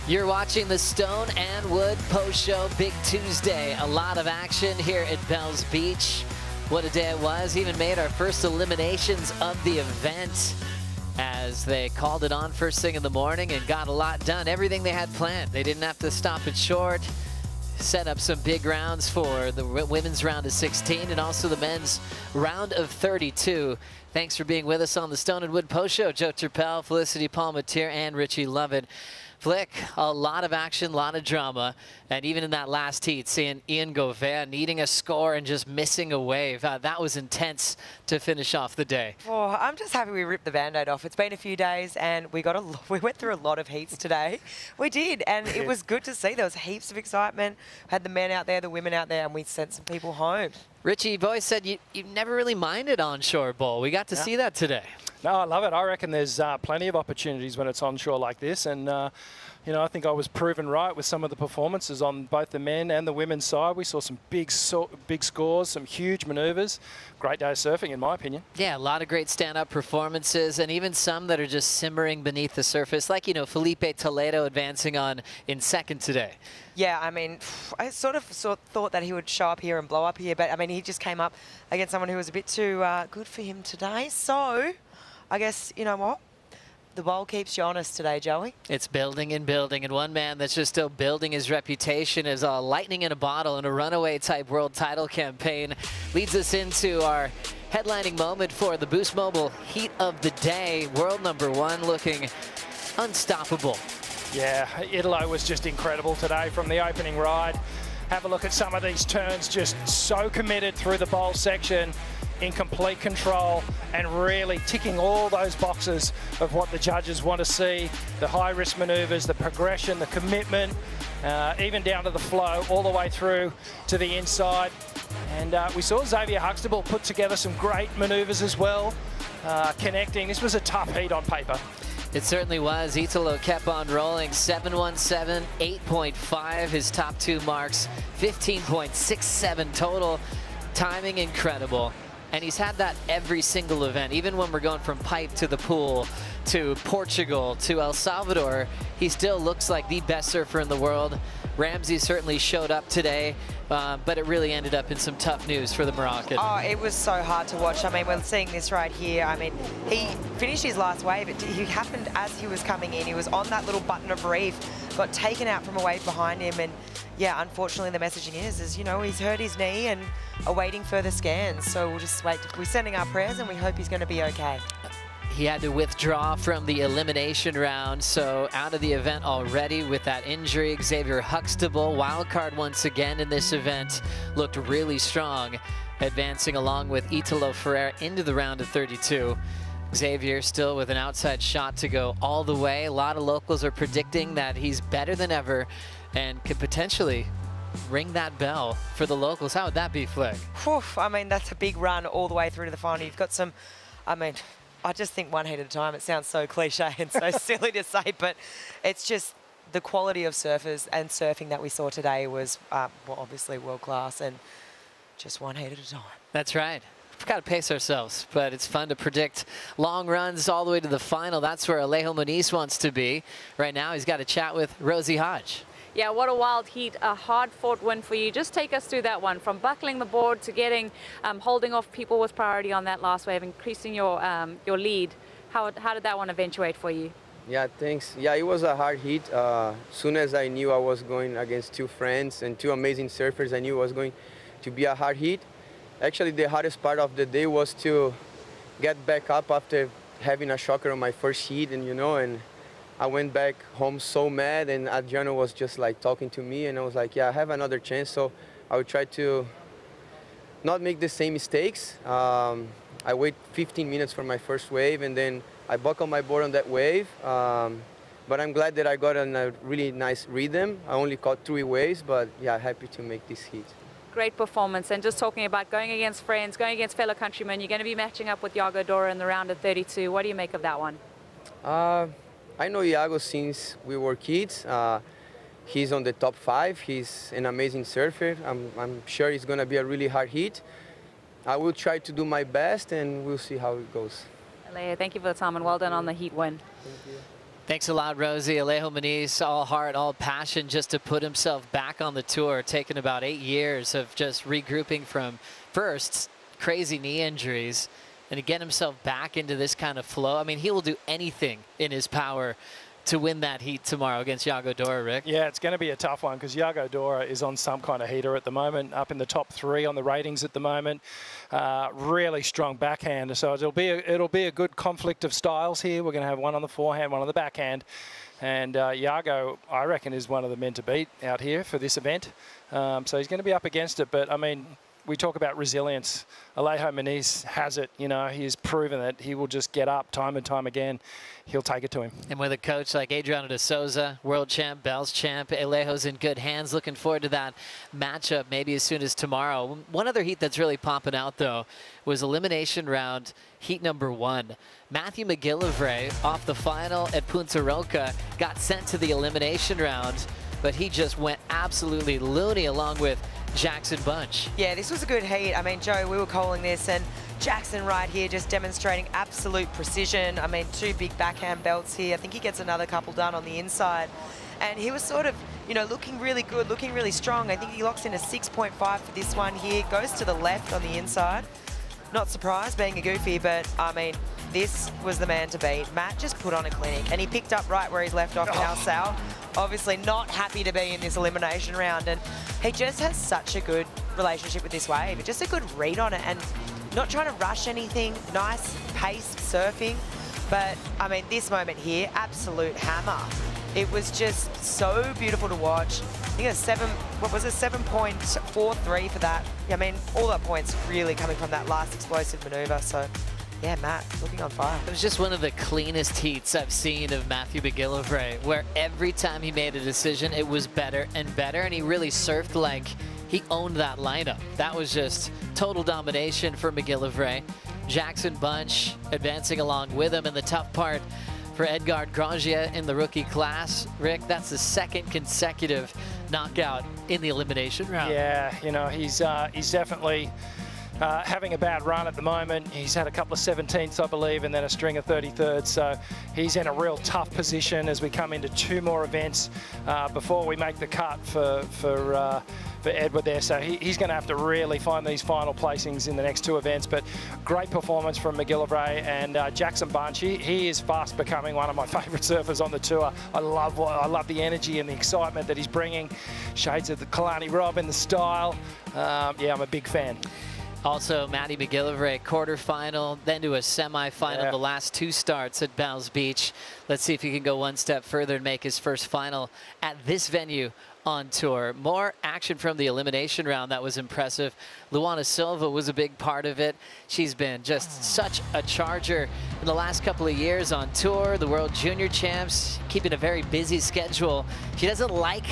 You're watching the Stone and Wood Post Show Big Tuesday. A lot of action here at Bells Beach. What a day it was. Even made our first eliminations of the event as they called it on first thing in the morning and got a lot done. Everything they had planned. They didn't have to stop it short. Set up some big rounds for the women's round of 16 and also the men's round of 32. Thanks for being with us on the Stone and Wood Post Show. Joe Turpel, Felicity Palmatier, and Richie Lovett. Flick, a lot of action, a lot of drama, and even in that last heat, seeing Ian Gauvin needing a score and just missing a wave. That was intense to finish off the day. Oh, I'm just happy we ripped the Band-Aid off. It's been a few days, and we went through a lot of heats today. We did, and it was good to see. There was heaps of excitement. Had the men out there, the women out there, and we sent some people home. Richie, you boys said you never really minded onshore bowl. We got to see that today. No, I love it. I reckon there's plenty of opportunities when it's onshore like this. And, you know, I think I was proven right with some of the performances on both the men and the women's side. We saw some big scores, some huge manoeuvres. Great day of surfing, in my opinion. Yeah, a lot of great stand-up performances, and even some that are just simmering beneath the surface, like, you know, Felipe Toledo advancing on in second today. Yeah, I mean, I sort of thought that he would show up here and blow up here, but, I mean, he just came up against someone who was a bit too good for him today. So I guess, you know what? The bowl keeps you honest today, Joey. It's building and building, and one man that's just still building his reputation is lightning in a bottle in a runaway type world title campaign. Leads us into our headlining moment for the Boost Mobile Heat of the Day. World #1 looking unstoppable. Yeah, Italo was just incredible today from the opening ride. Have a look at some of these turns, just so committed through the bowl section, in complete control and really ticking all those boxes of what the judges want to see. The high-risk manoeuvres, the progression, the commitment, even down to the flow, all the way through to the inside. And we saw Xavier Huxtable put together some great manoeuvres as well, connecting. This was a tough heat on paper. It certainly was. Italo kept on rolling. 7.17, 8.5, his top two marks, 15.67 total. Timing incredible. And he's had that every single event, even when we're going from pipe to the pool, to Portugal, to El Salvador, he still looks like the best surfer in the world. Ramsey certainly showed up today, but it really ended up in some tough news for the Moroccan. Oh, it was so hard to watch. I mean, we're seeing this right here. I mean, he finished his last wave. He happened as he was coming in. He was on that little button of reef, got taken out from a wave behind him, and yeah, unfortunately the messaging is, you know, he's hurt his knee and awaiting further scans. So we'll just wait. We're sending our prayers and we hope he's going to be okay. He had to withdraw from the elimination round, so out of the event already with that injury. Xavier Huxtable, wild card once again in this event, looked really strong, advancing along with Italo Ferreira into the round of 32. Xavier still with an outside shot to go all the way. A lot of locals are predicting that he's better than ever and could potentially ring that bell for the locals. How would that be, Flick? Whew, I mean, that's a big run all the way through to the final. You've got some, I mean, I just think one heat at a time. It sounds so cliche and so silly to say, but it's just the quality of surfers and surfing that we saw today was, well, obviously world class, and just one heat at a time. That's right. We've got to pace ourselves, but it's fun to predict long runs all the way to the final. That's where Allejo Muniz wants to be. Right now, he's got a chat with Rosie Hodge. Yeah, what a wild heat, a hard-fought win for you. Just take us through that one, from buckling the board to getting, holding off people with priority on that last wave, increasing your lead. How did that one eventuate for you? Yeah, thanks. Yeah, it was a hard heat. Soon as I knew I was going against two friends and two amazing surfers, I knew it was going to be a hard heat. Actually, the hardest part of the day was to get back up after having a shocker on my first heat, and you know, and I went back home so mad, and Adriano was just like talking to me, and I was like, yeah, I have another chance, so I would try to not make the same mistakes. I wait 15 minutes for my first wave, and then I buckled my board on that wave. But I'm glad that I got on a really nice rhythm. I only caught 3 waves, but yeah, happy to make this heat. Great performance, and just talking about going against friends, going against fellow countrymen, you're going to be matching up with Iago Dora in the round of 32. What do you make of that one? I know Iago since we were kids. He's on the top 5. He's an amazing surfer. I'm sure it's going to be a really hard heat. I will try to do my best, and we'll see how it goes. Allejo, thank you for the time, and well done on the heat win. Thank you. Thanks a lot, Rosie. Allejo Muniz, all heart, all passion, just to put himself back on the tour, taking about 8 years of just regrouping from first crazy knee injuries and to get himself back into this kind of flow. I mean, he will do anything in his power to win that heat tomorrow against Yago Dora, Rick. Yeah, it's going to be a tough one because Yago Dora is on some kind of heater at the moment, up in the top 3 on the ratings at the moment. Really strong backhand, so it'll be a good conflict of styles here. We're going to have one on the forehand, one on the backhand, and Yago, I reckon, is one of the men to beat out here for this event. So he's going to be up against it, but I mean, we talk about resilience. Allejo Muniz has it. You know, he's proven that he will just get up time and time again. He'll take it to him. And with a coach like Adriano de Souza, world champ, Bells champ, Alejo's in good hands. Looking forward to that matchup maybe as soon as tomorrow. One other heat that's really popping out, though, was elimination round heat number 1. Matthew McGillivray off the final at Punta Roca got sent to the elimination round, but he just went absolutely loony along with Jackson Bunch. Yeah, this was a good heat. I mean, Joe, we were calling this, and Jackson right here just demonstrating absolute precision. I mean, 2 big backhand belts here. I think he gets another couple done on the inside. And he was sort of, you know, looking really good, looking really strong. I think he locks in a 6.5 for this one here. Goes to the left on the inside. Not surprised, being a goofy, but, I mean, this was the man to beat. Matt just put on a clinic, and he picked up right where he's left off in Al-Sal. Obviously not happy to be in this elimination round, and he just has such a good relationship with this wave. Just a good read on it, and not trying to rush anything. Nice pace surfing, but I mean, this moment here, absolute hammer. It was just so beautiful to watch. I think it was 7.43 for that. I mean, all that points really coming from that last explosive maneuver. So yeah, Matt, looking on fire. It was just one of the cleanest heats I've seen of Matthew McGillivray, where every time he made a decision, it was better and better, and he really surfed like he owned that lineup. That was just total domination for McGillivray. Jackson Bunch advancing along with him, and the tough part for Edgard Grangia in the rookie class. Rick, that's the 2nd consecutive knockout in the elimination round. Yeah, you know, he's definitely having a bad run at the moment. He's had a couple of 17ths, I believe, and then a string of 33rds. So he's in a real tough position as we come into 2 more events before we make the cut for Edward there. So he's going to have to really find these final placings in the next 2 events. But great performance from McGillivray, and Jackson Bunch. He is fast becoming one of my favourite surfers on the tour. I love the energy and the excitement that he's bringing. Shades of the Kalani Rob in the style. Yeah, I'm a big fan. Also, Matty McGillivray, quarterfinal, then to a semifinal, the last 2 starts at Bells Beach. Let's see if he can go one step further and make his first final at this venue on tour. More action from the elimination round. That was impressive. Luana Silva was a big part of it. She's been just such a charger in the last couple of years on tour. The World Junior Champs, keeping a very busy schedule. She doesn't like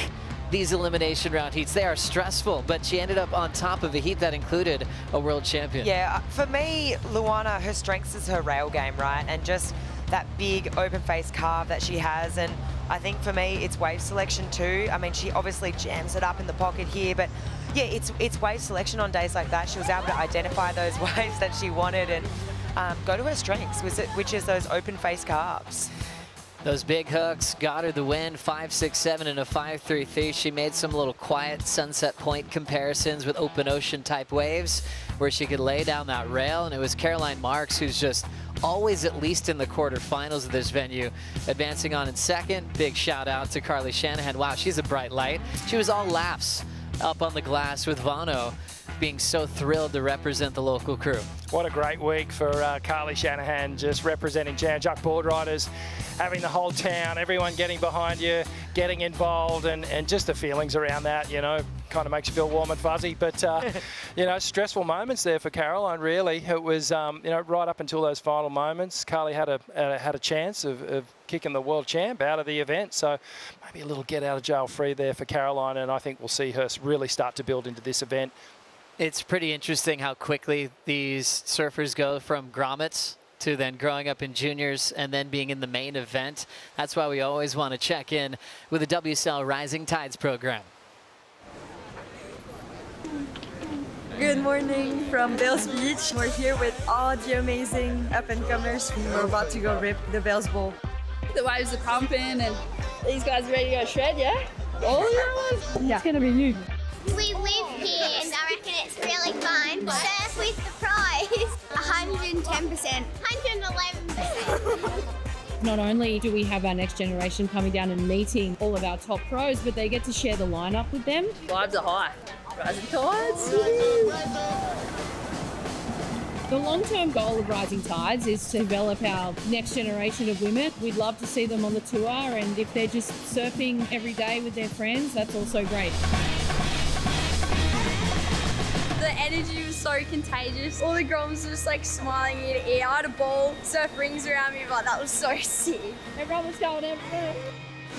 these elimination round heats. They are stressful, but she ended up on top of a heat that included a world champion. Yeah, for me, Luana, her strengths is her rail game, right? And just that big open face carve that she has. And I think for me, it's wave selection too. I mean, she obviously jams it up in the pocket here, but yeah, it's wave selection on days like that. She was able to identify those waves that she wanted and go to her strengths, which is those open face carves. Those big hooks got her the win, 5.67 and a 5.33. She made some little quiet Sunset Point comparisons with open ocean type waves where she could lay down that rail, and it was Caroline Marks, who's just always at least in the quarterfinals of this venue, advancing on in 2nd. Big shout out to Carly Shanahan. Wow, she's a bright light. She was all laps up on the glass with Vano, being so thrilled to represent the local crew. What a great week for Carly Shanahan, just representing Jan Juck board riders, having the whole town, everyone getting behind you, getting involved, and just the feelings around that, you know, kind of makes you feel warm and fuzzy. But, you know, stressful moments there for Caroline, really. It was, you know, right up until those final moments, Carly had a chance of kicking the world champ out of the event. So maybe a little get out of jail free there for Caroline, and I think we'll see her really start to build into this event. It's pretty interesting how quickly these surfers go from grommets to then growing up in juniors and then being in the main event. That's why we always want to check in with the WSL Rising Tides program. Good morning from Bells Beach. We're here with all the amazing up-and-comers. We're about to go rip the Bells Bowl. The waves are pumping and these guys are ready to go shred, yeah? All of them? Yeah. It's going to be you. We live here and I reckon it's really fun. Surf with the pros. 110%. 111%. Not only do we have our next generation coming down and meeting all of our top pros, but they get to share the lineup with them. Vibes are high. Rising tides. The long-term goal of Rising Tides is to develop our next generation of women. We'd love to see them on the tour, and if they're just surfing every day with their friends, that's also great. The energy was so contagious. All the girls were just like smiling ear to ear. I had a ball, surf rings around me, but that was so sick. Everyone was going everywhere.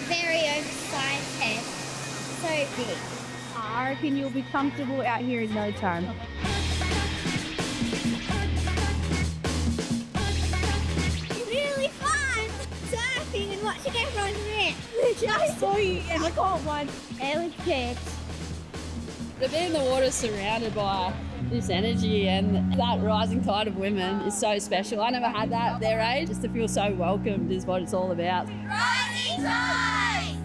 Very oversized head. So big. I reckon you'll be comfortable out here in no time. Really fun. Surfing and watching everyone rip. I saw you and I caught one. Early kids. To be in the water surrounded by this energy and that rising tide of women is so special. I never had that at their age. Just to feel so welcomed is what it's all about. Rising Tides!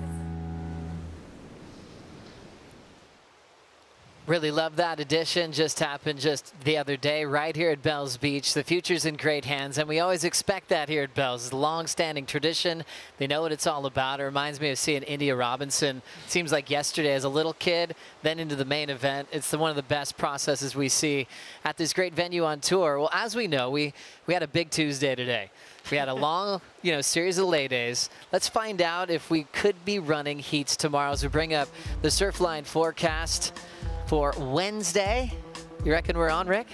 Really love that addition. Just happened just the other day right here at Bells Beach. The future's in great hands, and we always expect that here at Bells. It's a long-standing tradition. They know what it's all about. It reminds me of seeing India Robinson. Seems like yesterday as a little kid, then into the main event. It's one of the best processes we see at this great venue on tour. Well, as we know, we had a big Tuesday today. We had a long, series of lay days. Let's find out if we could be running heats tomorrow as we bring up the Surfline forecast for Wednesday. You reckon we're on, Rick?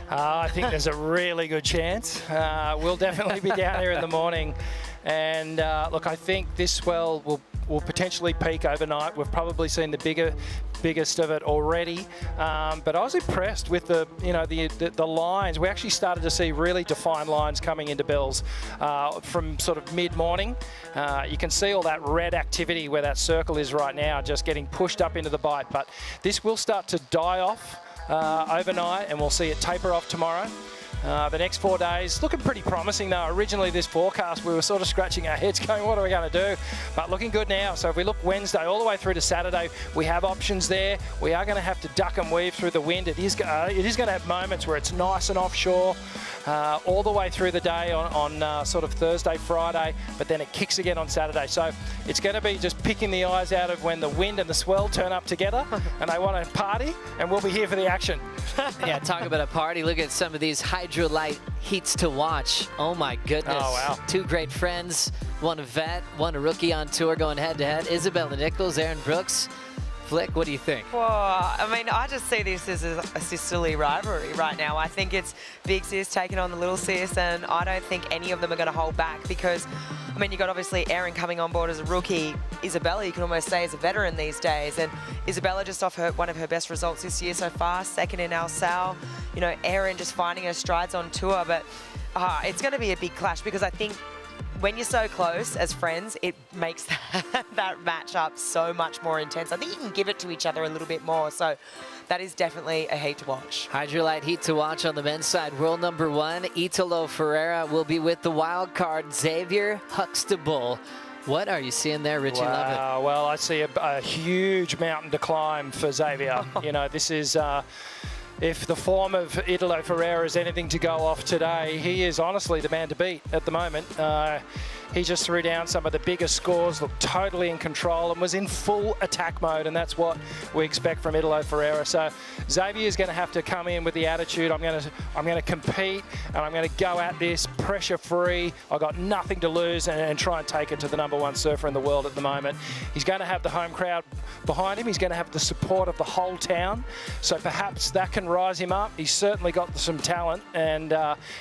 I think there's a really good chance. We'll definitely be down here in the morning. And look, I think this swell will potentially peak overnight. We've probably seen the biggest of it already. But I was impressed with the lines. We actually started to see really defined lines coming into Bells from sort of mid-morning. You can see all that red activity where that circle is right now, just getting pushed up into the bite. But this will start to die off overnight, and we'll see it taper off tomorrow. The next 4 days looking pretty promising though. Originally this forecast we were sort of scratching our heads going, what are we going to do? But looking good now. So if we look Wednesday all the way through to Saturday, we have options there. We are going to have to duck and weave through the wind. It is going to have moments where it's nice and offshore all the way through the day on sort of Thursday, Friday, but then it kicks again on Saturday. So it's going to be just picking the eyes out of when the wind and the swell turn up together and they want to party, and we'll be here for the action. Yeah, talk about a party. Look at some of these hydrolite heats to watch. Oh my goodness. Oh, wow. Two great friends, one a vet, one a rookie on tour going head to head. Isabella Nichols, Aaron Brooks. Flick, what do you think? Well, I mean, I just see this as a sisterly rivalry right now. I think it's big sis taking on the little sis, and I don't think any of them are going to hold back because, I mean, you've got obviously Aaron coming on board as a rookie. Isabella, you can almost say, is a veteran these days. And Isabella just off one of her best results this year so far, second in El Sal. Aaron just finding her strides on tour. But it's going to be a big clash because I think when you're so close as friends, it makes that matchup so much more intense. I think you can give it to each other a little bit more. So that is definitely a heat to watch. Hydrolite heat to watch on the men's side. World number 1, Italo Ferreira, will be with the wild card, Xavier Huxtable. What are you seeing there, Richie Lovett? Well, I see a huge mountain to climb for Xavier. This is... if the form of Italo Ferreira is anything to go off today, he is honestly the man to beat at the moment. He just threw down some of the biggest scores, looked totally in control and was in full attack mode, and that's what we expect from Italo Ferreira. So Xavier is going to have to come in with the attitude, I'm going to compete and I'm going to go at this pressure free. I've got nothing to lose and try and take it to the #1 surfer in the world at the moment. He's going to have the home crowd behind him. He's going to have the support of the whole town. So perhaps that can rise him up. He's certainly got some talent, and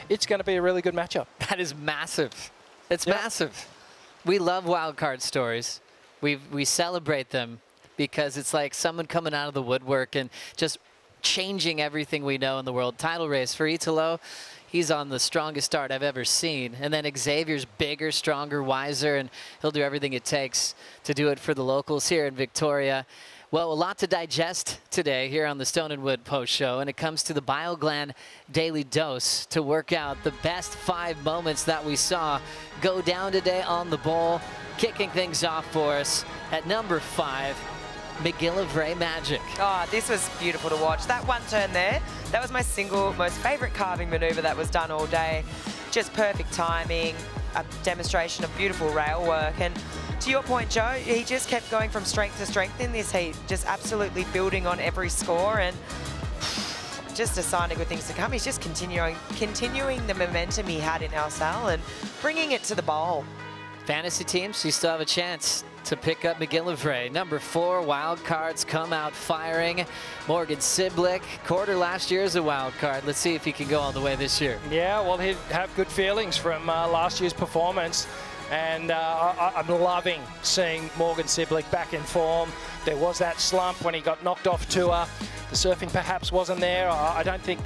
it's going to be a really good matchup. That is massive. It's massive. We love wildcard stories. We celebrate them because it's like someone coming out of the woodwork and just changing everything we know in the world. Title race for Italo. He's on the strongest start I've ever seen. And then Xavier's bigger, stronger, wiser, and he'll do everything it takes to do it for the locals here in Victoria. Well, a lot to digest today here on the Stone and Wood Post Show, and it comes to the BioGlan Daily Dose to work out the best 5 moments that we saw go down today on the bowl. Kicking things off for us at number 5, McGillivray Magic. Oh, this was beautiful to watch. That one turn there, that was my single most favourite carving manoeuvre that was done all day. Just perfect timing, a demonstration of beautiful rail work. And to your point, Joe, he just kept going from strength to strength in this heat, just absolutely building on every score, and just a sign of good things to come. He's just continuing the momentum he had in LSL and bringing it to the bowl. Fantasy teams, you still have a chance to pick up McGillivray. Number 4, wild cards come out firing. Morgan Siblick, quarter last year as a wild card. Let's see if he can go all the way this year. Yeah, well, he'd have good feelings from last year's performance. And I'm loving seeing Morgan Siblick back in form. There was that slump when he got knocked off tour. The surfing perhaps wasn't there. I don't think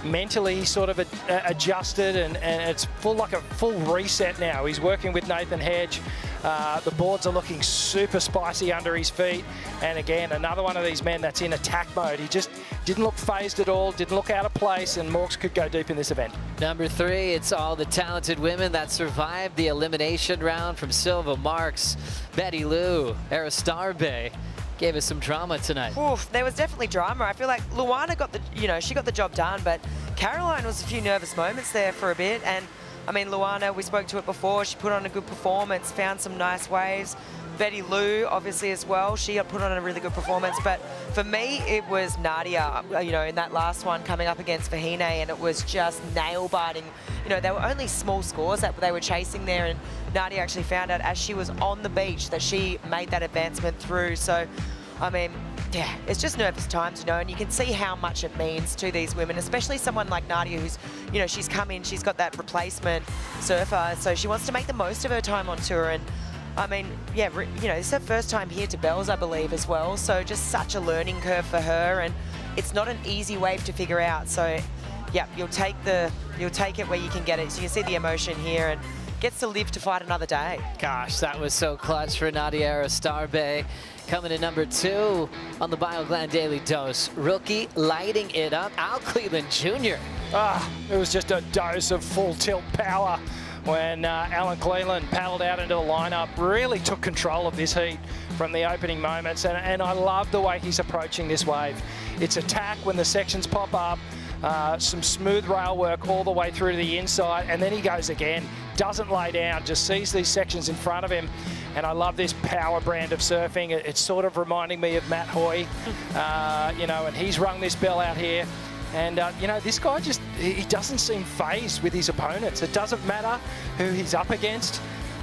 mentally he sort of adjusted, and it's like a full reset now. He's working with Nathan Hedge. The boards are looking super spicy under his feet. And again, another one of these men that's in attack mode. He just didn't look phased at all, didn't look out of place, and Morgs could go deep in this event. Number 3, it's all the talented women that survived the elimination round from Silva, Marks, Bettylou, Aristarbe. Gave us some drama tonight. Oof, there was definitely drama. I feel like Luana got she got the job done, but Caroline was a few nervous moments there for a bit. And I mean, Luana, we spoke to it before, she put on a good performance, found some nice waves. Bettylou, obviously, as well, she put on a really good performance. But for me, it was Nadia, in that last one coming up against Vahine, and it was just nail-biting. There were only small scores that they were chasing there, and Nadia actually found out as she was on the beach that she made that advancement through. So, I mean, yeah, it's just nervous times, and you can see how much it means to these women, especially someone like Nadia who's, she's come in, she's got that replacement surfer, so she wants to make the most of her time on tour. And I mean, yeah, this is her first time here to Bells, I believe, as well. So just such a learning curve for her, and it's not an easy wave to figure out. So, yeah, you'll take it where you can get it. So you see the emotion here, and gets to live to fight another day. Gosh, that was so clutch for Nadia Aristarbe. Coming in number 2 on the BioGlan Daily Dose, rookie lighting it up, Cleland Jr. It was just a dose of full tilt power when Alan Cleland paddled out into the lineup, really took control of this heat from the opening moments, and I love the way he's approaching this wave. It's attack when the sections pop up, some smooth rail work all the way through to the inside, and then he goes again, doesn't lay down, just sees these sections in front of him. And I love this power brand of surfing. It's sort of reminding me of Matt Hoy, and he's rung this bell out here. And, this guy he doesn't seem phased with his opponents. It doesn't matter who he's up against.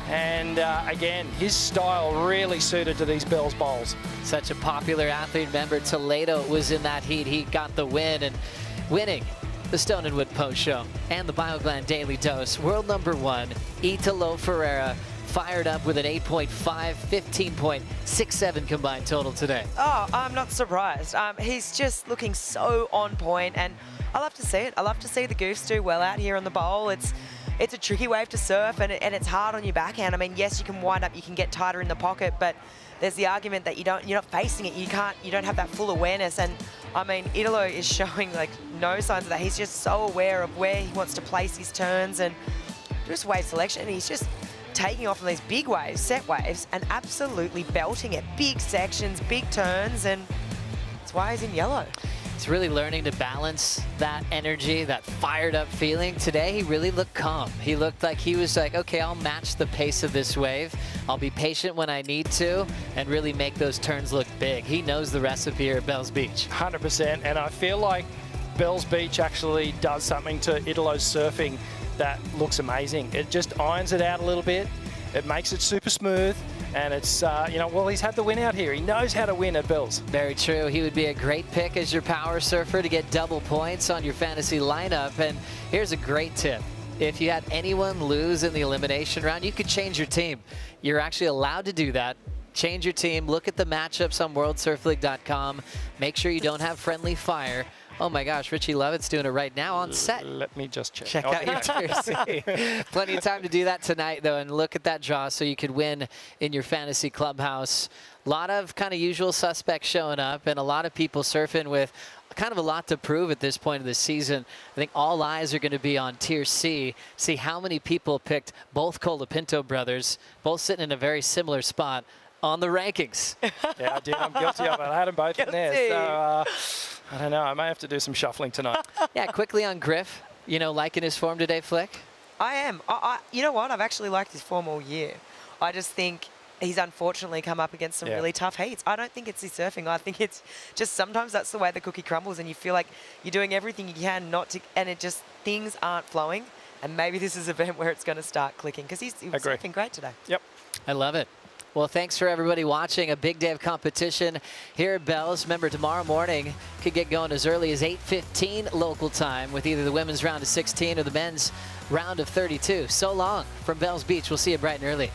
And, again, his style really suited to these Bells bowls. Such a popular athlete. Remember, Toledo was in that heat. He got the win, and winning the Stone and Wood Post Show and the BioGlan Daily Dose. World number 1, Italo Ferreira, fired up with an 8.5, 15.67 combined total today. Oh, I'm not surprised. He's just looking so on point, and I love to see it. I love to see the Goofs do well out here on the bowl. It's a tricky wave to surf, and it's hard on your backhand. I mean, yes, you can wind up, you can get tighter in the pocket, but there's the argument that you're not facing it. You don't have that full awareness. And I mean, Italo is showing like no signs of that. He's just so aware of where he wants to place his turns and just wave selection. And he's just taking off on these big waves, set waves, and absolutely belting it. Big sections, big turns, and that's why he's in yellow. He's really learning to balance that energy, that fired up feeling. Today, he really looked calm. He looked like he was like, okay, I'll match the pace of this wave. I'll be patient when I need to and really make those turns look big. He knows the recipe here at Bells Beach. 100%, and I feel like Bells Beach actually does something to Italo's surfing that looks amazing. It just irons it out a little bit. It makes it super smooth. And it's, well, he's had the win out here. He knows how to win at Bells. Very true. He would be a great pick as your power surfer to get double points on your fantasy lineup. And here's a great tip. If you had anyone lose in the elimination round, you could change your team. You're actually allowed to do that. Change your team. Look at the matchups on worldsurfleague.com. Make sure you don't have friendly fire. Oh my gosh, Richie Lovett's doing it right now on set. Let me just check. Check out your Tier C. Plenty of time to do that tonight, though, and look at that draw so you could win in your fantasy clubhouse. A lot of kind of usual suspects showing up, and a lot of people surfing with kind of a lot to prove at this point of the season. I think all eyes are going to be on Tier C. See how many people picked both Colapinto brothers, both sitting in a very similar spot on the rankings. Yeah, I did. I'm guilty of it. I had them both in there. So, I don't know. I may have to do some shuffling tonight. Yeah, quickly on Griff. You know, liking his form today, Flick? I am. You know what? I've actually liked his form all year. I just think he's unfortunately come up against some really tough heats. I don't think it's his surfing. I think it's just sometimes that's the way the cookie crumbles and you feel like you're doing everything you can not to, and it just, things aren't flowing. And maybe this is an event where it's going to start clicking because he was surfing great today. Yep. I love it. Well, thanks for everybody watching. A big day of competition here at Bell's. Remember, tomorrow morning could get going as early as 8:15 local time with either the women's round of 16 or the men's round of 32. So long from Bell's Beach. We'll see you bright and early.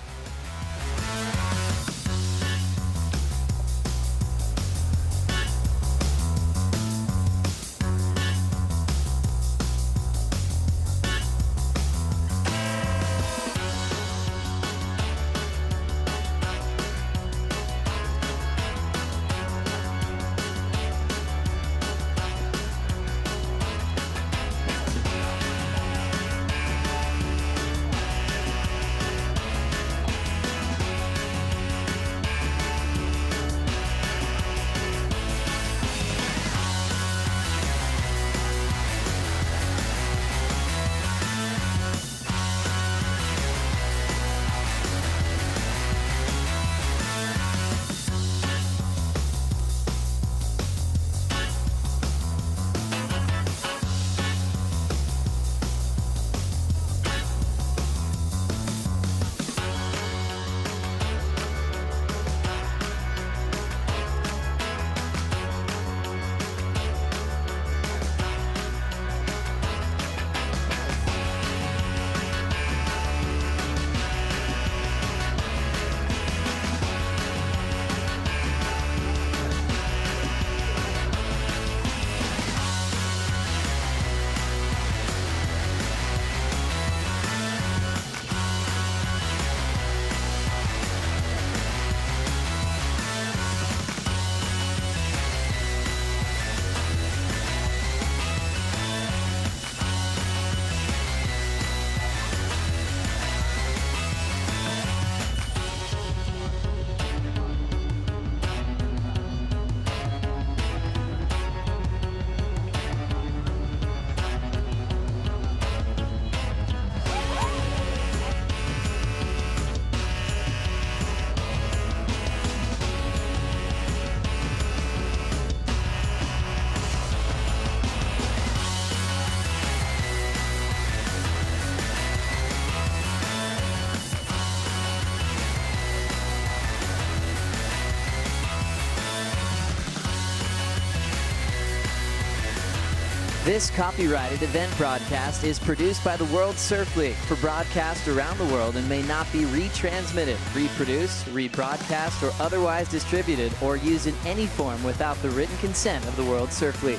This copyrighted event broadcast is produced by the World Surf League for broadcast around the world and may not be retransmitted, reproduced, rebroadcast, or otherwise distributed or used in any form without the written consent of the World Surf League.